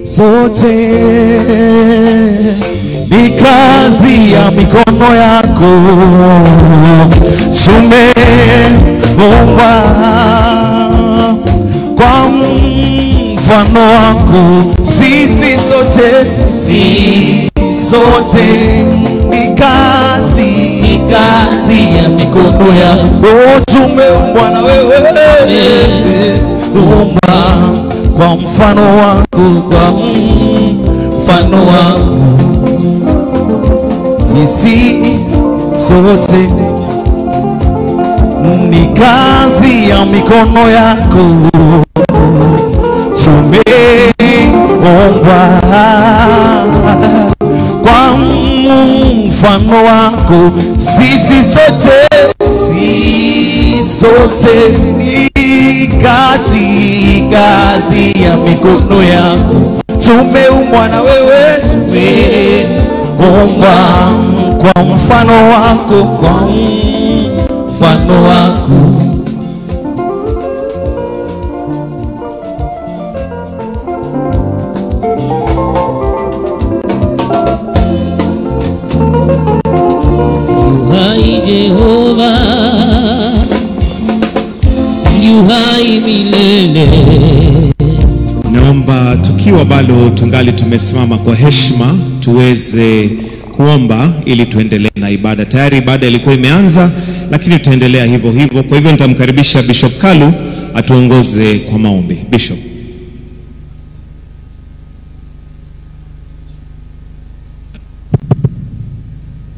zote ni kazi ya mikono yako. Tumeumbwa kwa mfano wako. Sisi sote ni kazi ya mikono yako. Tumeumbwa na wewe, umba kwa mfano wako, kwa mfano wako. Sisi sote ni kazi ya mikono yako. Tumeumbwa kwa mfano wako. Sisi sote ni kazi ya mikono yako. Tumeumbwa na wewe, tumeumbwa kwa mfano wako, kwa mfano wako. Yuhai Jehova, yuhai milele. Naomba tukiwa bado tungali tumesimama kwa heshima tuweze kuomba ili tuendelee na ibada. Tayari ibada ilikuwa imeanza, lakini tutaendelea hivyo hivyo. Kwa hivyo nitamkaribisha Bishop Kalu atuongoze kwa maombi. Bishop.